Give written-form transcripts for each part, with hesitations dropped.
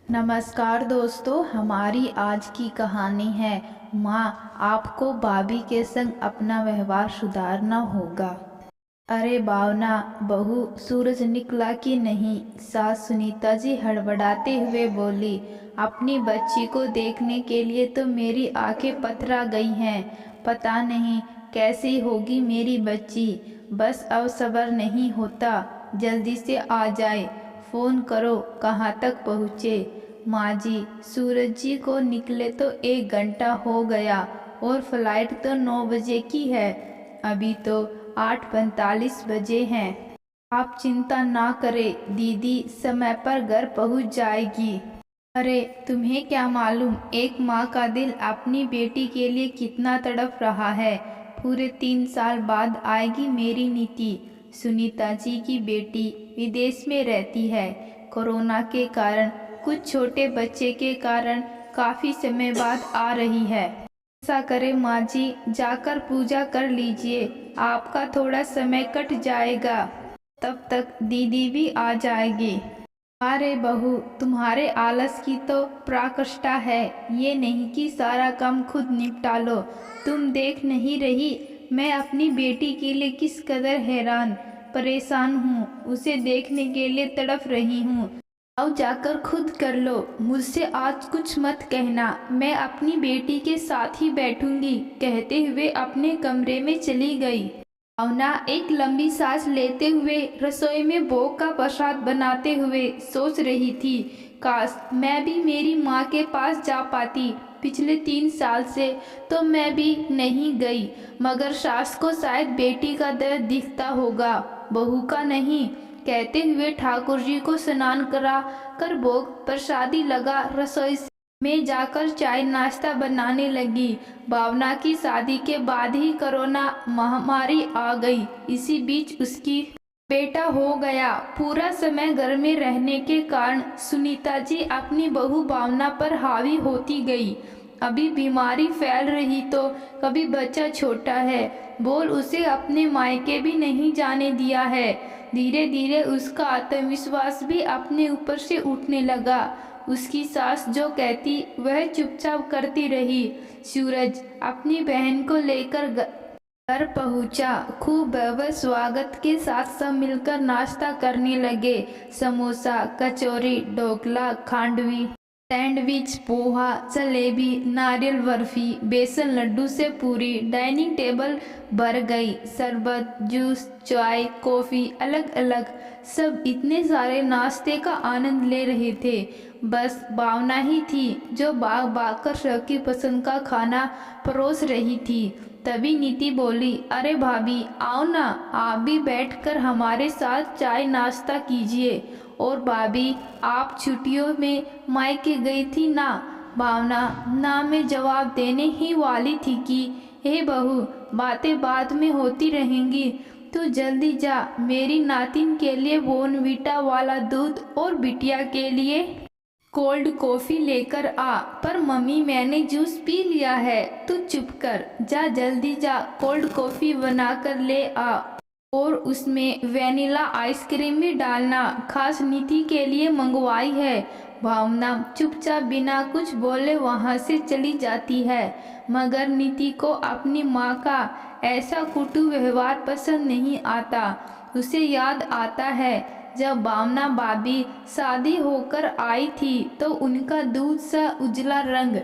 नमस्कार दोस्तों, हमारी आज की कहानी है माँ, आपको भाभी के संग अपना व्यवहार सुधारना होगा। अरे भावना बहू, सूरज निकला कि नहीं? सास सुनीता जी हड़बड़ाते हुए बोली। अपनी बच्ची को देखने के लिए तो मेरी आंखें पथरा गई हैं। पता नहीं कैसी होगी मेरी बच्ची। बस अब सब्र नहीं होता, जल्दी से आ जाए। फ़ोन करो कहाँ तक पहुँचे। माँ जी, सूरज जी को निकले तो 1 घंटा हो गया और फ्लाइट तो 9 बजे की है। अभी तो 8:45 बजे हैं। आप चिंता ना करें, दीदी समय पर घर पहुंच जाएगी। अरे तुम्हें क्या मालूम एक माँ का दिल अपनी बेटी के लिए कितना तड़प रहा है। पूरे 3 साल बाद आएगी मेरी नीति। सुनीता जी की बेटी विदेश में रहती है। कोरोना के कारण, कुछ छोटे बच्चे के कारण काफ़ी समय बाद आ रही है। ऐसा करे माँ जी, जाकर पूजा कर लीजिए, आपका थोड़ा समय कट जाएगा। तब तक दीदी भी आ जाएगी। अरे बहू, तुम्हारे आलस की तो प्राकृष्टा है। ये नहीं कि सारा काम खुद निपटा लो। तुम देख नहीं रही मैं अपनी बेटी के लिए किस कदर हैरान परेशान हूँ। उसे देखने के लिए तड़प रही हूँ। आओ जाकर खुद कर लो, मुझसे आज कुछ मत कहना। मैं अपनी बेटी के साथ ही बैठूंगी, कहते हुए अपने कमरे में चली गई। भावना एक लंबी सांस लेते हुए रसोई में भोग का प्रसाद बनाते हुए सोच रही थी, काश मैं भी मेरी माँ के पास जा पाती। पिछले 3 साल से तो मैं भी नहीं गई, मगर सास को शायद बेटी का दर्द दिखता होगा, बहू का नहीं। कहते हुए ठाकुर जी को स्नान करा कर भोग प्रसादी लगा रसोई में जाकर चाय नाश्ता बनाने लगी। भावना की शादी के बाद ही कोरोना महामारी आ गई। इसी बीच उसकी बेटा हो गया। पूरा समय घर में रहने के कारण सुनीता जी अपनी बहू भावना पर हावी होती गई। अभी बीमारी फैल रही तो कभी बच्चा छोटा है बोल उसे अपने मायके भी नहीं जाने दिया है। धीरे धीरे उसका आत्मविश्वास भी अपने ऊपर से उठने लगा। उसकी सास जो कहती वह चुपचाप करती रही। सूरज अपनी बहन को लेकर घर पहुंचा। खूब भव्य स्वागत के साथ सब मिलकर नाश्ता करने लगे। समोसा, कचौरी, ढोकला, खांडवी, सैंडविच, पोहा, जलेबी, नारियल बर्फी, बेसन लड्डू से पूरी डाइनिंग टेबल भर गई। शरबत, जूस, चाय, कॉफ़ी अलग अलग, सब इतने सारे नाश्ते का आनंद ले रहे थे। बस भावना ही थी जो भाग भाग कर सबकी पसंद का खाना परोस रही थी। तभी नीति बोली, अरे भाभी आओ ना, आप भी बैठकर हमारे साथ चाय नाश्ता कीजिए। और भाभी आप छुट्टियों में मायके गई थी ना? भावना ना में जवाब देने ही वाली थी कि हे बहू, बातें बाद में होती रहेंगी, तू जल्दी जा। मेरी नातिन के लिए बोर्नवीटा वाला दूध और बिटिया के लिए कोल्ड कॉफ़ी लेकर आ। पर मम्मी मैंने जूस पी लिया है। तू चुप कर, जा जल्दी जा, कोल्ड कॉफ़ी बना कर ले आ और उसमें वैनिला आइसक्रीम भी डालना, खास नीति के लिए मंगवाई है। भावना चुपचाप बिना कुछ बोले वहाँ से चली जाती है। मगर नीति को अपनी माँ का ऐसा कुटु व्यवहार पसंद नहीं आता। उसे याद आता है जब भावना भाभी शादी होकर आई थी तो उनका दूध सा उजला रंग,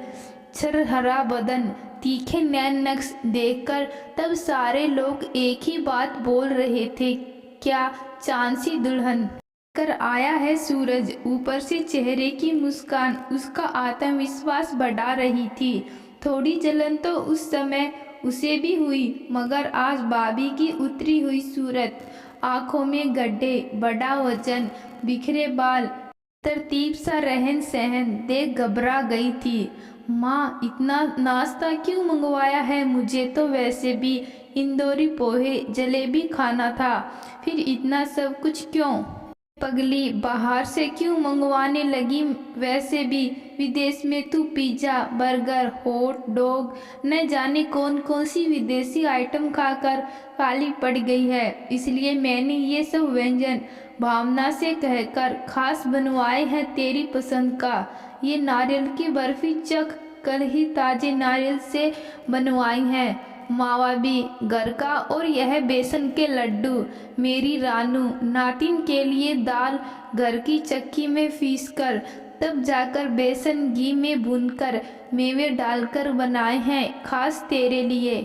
छरहरा बदन, तीखे नैन नक्श देखकर तब सारे लोग एक ही बात बोल रहे थे, क्या चांद सी दुल्हन कर आया है सूरज। ऊपर से चेहरे की मुस्कान उसका आत्मविश्वास बढ़ा रही थी। थोड़ी जलन तो उस समय उसे भी हुई, मगर आज भाभी की उतरी हुई सूरत, आंखों में गड्ढे, बड़ा वजन, बिखरे बाल, तरतीब सा रहन सहन देख घबरा गई थी। माँ इतना नाश्ता क्यों मंगवाया है? मुझे तो वैसे भी इंदौरी पोहे जलेबी खाना था, फिर इतना सब कुछ क्यों? पगली बाहर से क्यों मंगवाने लगी? वैसे भी विदेश में तू पिज्ज़ा, बर्गर, हॉट डॉग, न जाने कौन कौन सी विदेशी आइटम खाकर काली पड़ गई है। इसलिए मैंने ये सब व्यंजन भावना से कहकर खास बनवाए हैं तेरी पसंद का। ये नारियल की बर्फी चख, कल ही ताजे नारियल से बनवाई है। मावा भी घर का और यह बेसन के लड्डू मेरी रानू नातिन के लिए दाल घर की चक्की में पीस कर तब जाकर बेसन घी में भूनकर मेवे डालकर बनाए हैं खास तेरे लिए।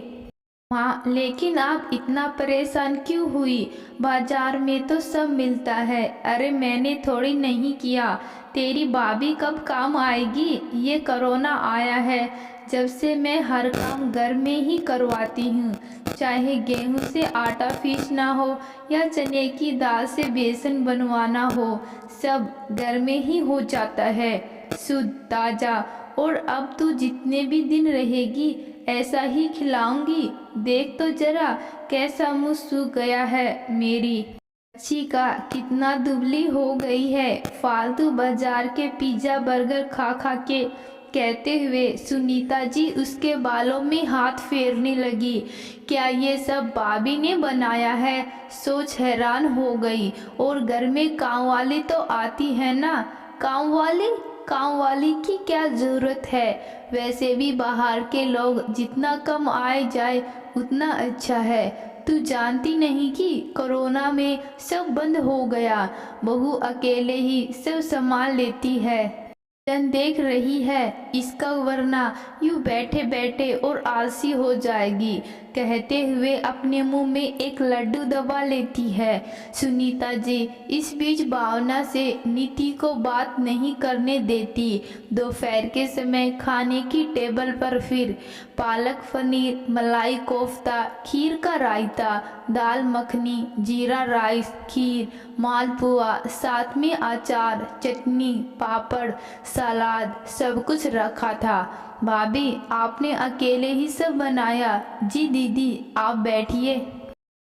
हाँ, लेकिन आप इतना परेशान क्यों हुई? बाजार में तो सब मिलता है। अरे मैंने थोड़ी नहीं किया। तेरी भाभी कब काम आएगी? ये कोरोना आया है जब से मैं हर काम घर में ही करवाती हूँ। चाहे गेहूं से आटा पीसना हो या चने की दाल से बेसन बनवाना हो, सब घर में ही हो जाता है, शुद्ध ताज़ा। और अब तू जितने भी दिन रहेगी ऐसा ही खिलाऊंगी। देख तो जरा कैसा मुंह सूख गया है मेरी बच्ची का, कितना दुबली हो गई है फालतू बाजार के पिज्जा बर्गर खा खा के। कहते हुए सुनीता जी उसके बालों में हाथ फेरने लगी। क्या ये सब भाभी ने बनाया है? सोच हैरान हो गई। और घर में काम वाली तो आती है ना। काम वाली की क्या ज़रूरत है? वैसे भी बाहर के लोग जितना कम आए जाए उतना अच्छा है। तू जानती नहीं कि कोरोना में सब बंद हो गया, बहू अकेले ही सब संभाल लेती है। जन देख रही है इसका, वरना यूँ बैठे बैठे और आलसी हो जाएगी। कहते हुए अपने मुंह में एक लड्डू दबा लेती है सुनीता जी। इस बीच भावना से नीति को बात नहीं करने देती। दोपहर के समय खाने की टेबल पर फिर पालक पनीर, मलाई कोफ्ता, खीर का रायता, दाल मखनी, जीरा राइस, खीर, मालपुआ, साथ में अचार, चटनी, पापड़, सलाद, सब कुछ रखा था। भाभी आपने अकेले ही सब बनाया? जी दीदी आप बैठिए।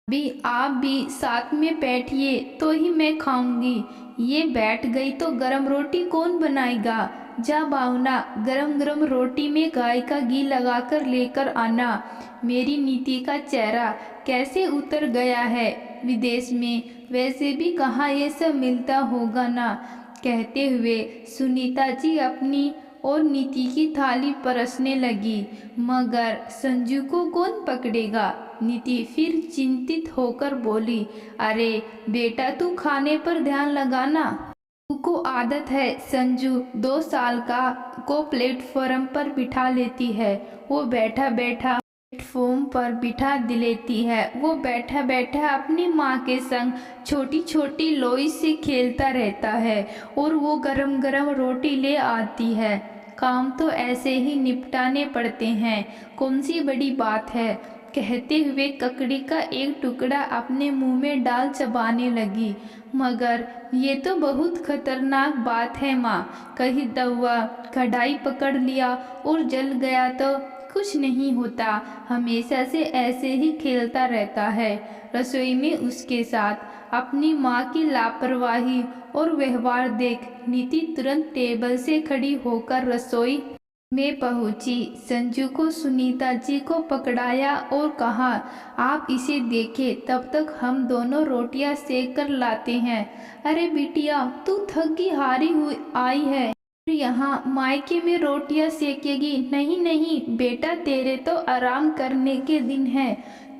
भी आप भी साथ में बैठिए तो ही मैं खाऊंगी। ये बैठ गई तो गरम रोटी कौन बनाएगा? जा भावना गरम गरम रोटी में गाय का घी लगाकर लेकर आना। मेरी नीति का चेहरा कैसे उतर गया है विदेश में, वैसे भी कहाँ ये सब मिलता होगा ना। कहते हुए सुनीता जी अपनी और नीति की थाली परसने लगी। मगर संजू को कौन पकड़ेगा? नीति फिर चिंतित होकर बोली, अरे बेटा तू खाने पर ध्यान लगाना। को आदत है, संजू 2 साल का को प्लेटफॉर्म पर बिठा लेती है, वो बैठा बैठा प्लेटफॉर्म पर बिठा दिलेती है। वो बैठा बैठा अपनी माँ के संग छोटी छोटी लोई से खेलता रहता है और वो गरम गरम रोटी ले आती है। काम तो ऐसे ही निपटाने पड़ते हैं, कौन सी बड़ी बात है। कहते हुए ककड़ी का एक टुकड़ा अपने मुंह में डाल चबाने लगी। मगर ये तो बहुत खतरनाक बात है माँ, कहीं दवा कढ़ाई पकड़ लिया और जल गया तो कुछ नहीं होता, हमेशा से ऐसे ही खेलता रहता है। रसोई में उसके साथ अपनी माँ की लापरवाही और व्यवहार देख नीति तुरंत टेबल से खड़ी होकर रसोई में पहुंची। संजू को सुनीता जी को पकड़ाया और कहा, आप इसे देखें, तब तक हम दोनों रोटियां सेक कर लाते हैं। अरे बिटिया तू थकी हारी हुई आई है, यहाँ मायके में रोटियां सेकेगी? नहीं नहीं बेटा, तेरे तो आराम करने के दिन है,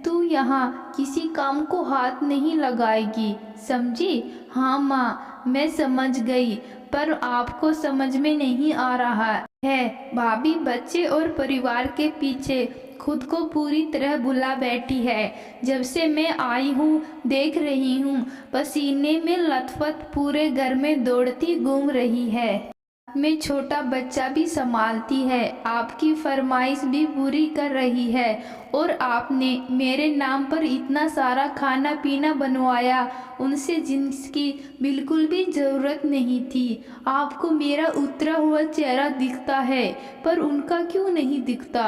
तू यहाँ किसी काम को हाथ नहीं लगाएगी, समझी? हाँ माँ मैं समझ गई, पर आपको समझ में नहीं आ रहा है। भाभी बच्चे और परिवार के पीछे खुद को पूरी तरह भुला बैठी है। जब से मैं आई हूँ देख रही हूँ, पसीने में लथपथ पूरे घर में दौड़ती घूम रही है, में छोटा बच्चा भी संभालती है, आपकी फरमाइश भी पूरी कर रही है। और आपने मेरे नाम पर इतना सारा खाना पीना बनवाया, उनसे जिसकी बिल्कुल भी ज़रूरत नहीं थी। आपको मेरा उतरा हुआ चेहरा दिखता है, पर उनका क्यों नहीं दिखता?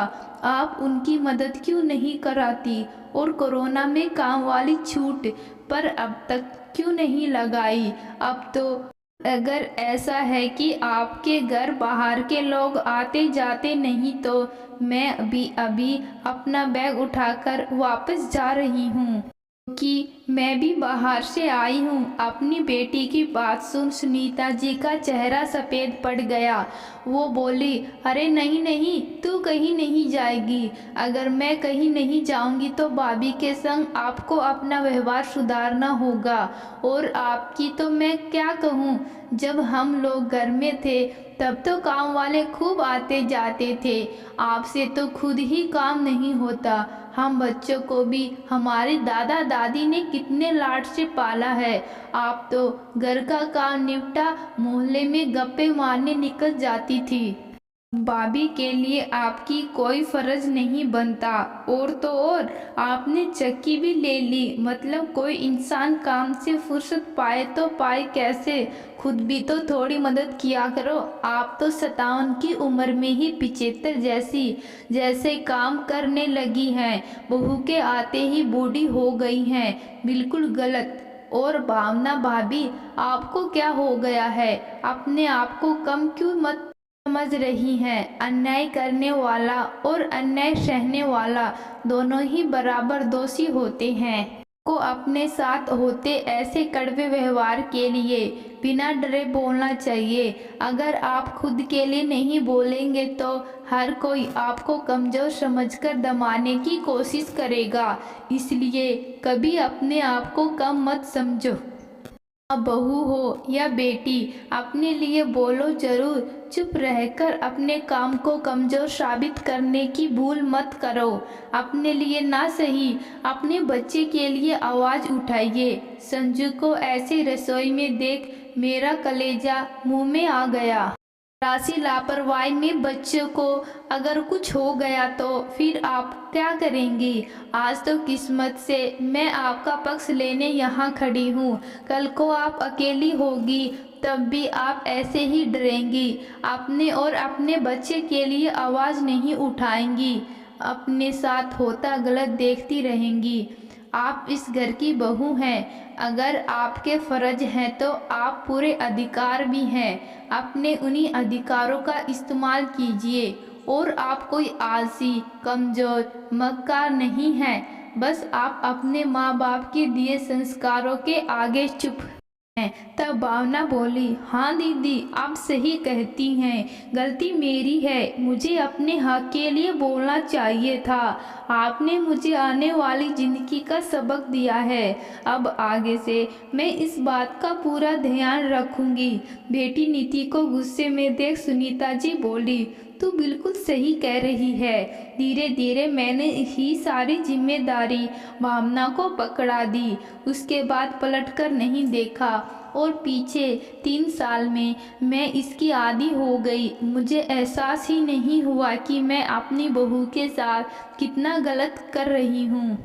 आप उनकी मदद क्यों नहीं कराती? और कोरोना में काम वाली छूट पर अब तक क्यों नहीं लगाई? अब तो अगर ऐसा है कि आपके घर बाहर के लोग आते जाते नहीं, तो मैं अभी अभी अपना बैग उठाकर वापस जा रही हूँ। कि मैं भी बाहर से आई हूँ। अपनी बेटी की बात सुन सुनीता जी का चेहरा सफ़ेद पड़ गया। वो बोली, अरे नहीं नहीं, तू कहीं नहीं जाएगी। अगर मैं कहीं नहीं जाऊंगी तो भाभी के संग आपको अपना व्यवहार सुधारना होगा। और आपकी तो मैं क्या कहूँ, जब हम लोग घर में थे तब तो काम वाले खूब आते जाते थे। आपसे तो खुद ही काम नहीं होता। हम बच्चों को भी हमारे दादा दादी ने कितने लाड से पाला है। आप तो घर का काम निपटा मोहल्ले में गप्पे मारने निकल जाती थी। भाभी के लिए आपकी कोई फर्ज नहीं बनता। और तो और आपने चक्की भी ले ली। मतलब कोई इंसान काम से फुर्सत पाए तो पाए कैसे, खुद भी तो थोड़ी मदद किया करो। आप तो 57 की उम्र में ही 75 जैसी जैसे काम करने लगी हैं। बहू के आते ही बूढ़ी हो गई हैं। बिल्कुल गलत। और भावना भाभी, आपको क्या हो गया है? अपने आप को कम क्यों मत समझ रही हैं। अन्याय करने वाला और अन्याय सहने वाला दोनों ही बराबर दोषी होते हैं। को अपने साथ होते ऐसे कड़वे व्यवहार के लिए बिना डरे बोलना चाहिए। अगर आप खुद के लिए नहीं बोलेंगे तो हर कोई आपको कमज़ोर समझकर दबाने की कोशिश करेगा। इसलिए कभी अपने आप को कम मत समझो। अब बहू हो या बेटी, अपने लिए बोलो जरूर। चुप रहकर अपने काम को कमज़ोर साबित करने की भूल मत करो। अपने लिए ना सही, अपने बच्चे के लिए आवाज़ उठाइए। संजू को ऐसे रसोई में देख मेरा कलेजा मुंह में आ गया। राशि लापरवाही में बच्चों को अगर कुछ हो गया तो फिर आप क्या करेंगी? आज तो किस्मत से मैं आपका पक्ष लेने यहाँ खड़ी हूँ। कल को आप अकेली होगी तब भी आप ऐसे ही डरेंगी। अपने और अपने बच्चे के लिए आवाज़ नहीं उठाएंगी। अपने साथ होता गलत देखती रहेंगी। आप इस घर की बहू हैं। अगर आपके फ़र्ज हैं तो आप पूरे अधिकार भी हैं। अपने उन्हीं अधिकारों का इस्तेमाल कीजिए। और आप कोई आलसी, कमज़ोर, मक्कार नहीं हैं। बस आप अपने माँ बाप के दिए संस्कारों के आगे चुप हैं। तब भावना बोली, हाँ दीदी, आप सही कहती हैं। गलती मेरी है। मुझे अपने हक के लिए बोलना चाहिए था। आपने मुझे आने वाली ज़िंदगी का सबक दिया है। अब आगे से मैं इस बात का पूरा ध्यान रखूंगी। बेटी नीति को गुस्से में देख सुनीता जी बोली, तू बिल्कुल सही कह रही है। धीरे धीरे मैंने ही सारी जिम्मेदारी भावना को पकड़ा दी। उसके बाद पलटकर नहीं देखा। और पीछे 3 साल में मैं इसकी आदी हो गई। मुझे एहसास ही नहीं हुआ कि मैं अपनी बहू के साथ कितना गलत कर रही हूँ।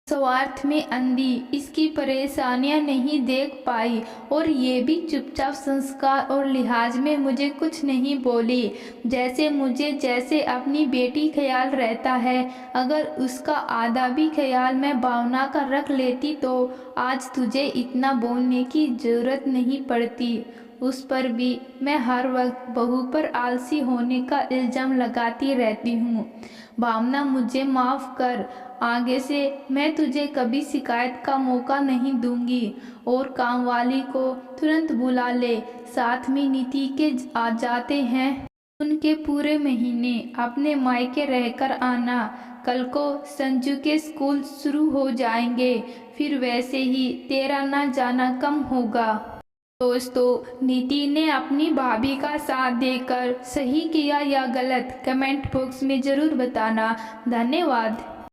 स्वार्थ में अंधी इसकी परेशानियां नहीं देख पाई और ये भी चुपचाप संस्कार और लिहाज में मुझे कुछ नहीं बोली। जैसे अपनी बेटी ख्याल रहता है, अगर उसका आधा भी ख्याल मैं भावना का रख लेती तो आज तुझे इतना बोलने की ज़रूरत नहीं पड़ती। उस पर भी मैं हर वक्त बहू पर आलसी होने का इल्ज़ाम लगाती रहती हूँ। भावना, मुझे माफ़ कर। आगे से मैं तुझे कभी शिकायत का मौका नहीं दूंगी। और काम वाली को तुरंत बुला ले। साथ में नीति के आ जाते हैं। उनके पूरे महीने अपने मायके रहकर आना। कल को संजू के स्कूल शुरू हो जाएंगे। फिर वैसे ही तेरा ना जाना कम होगा। दोस्तों, नीति ने अपनी भाभी का साथ देकर सही किया या गलत, कमेंट बॉक्स में ज़रूर बताना। धन्यवाद।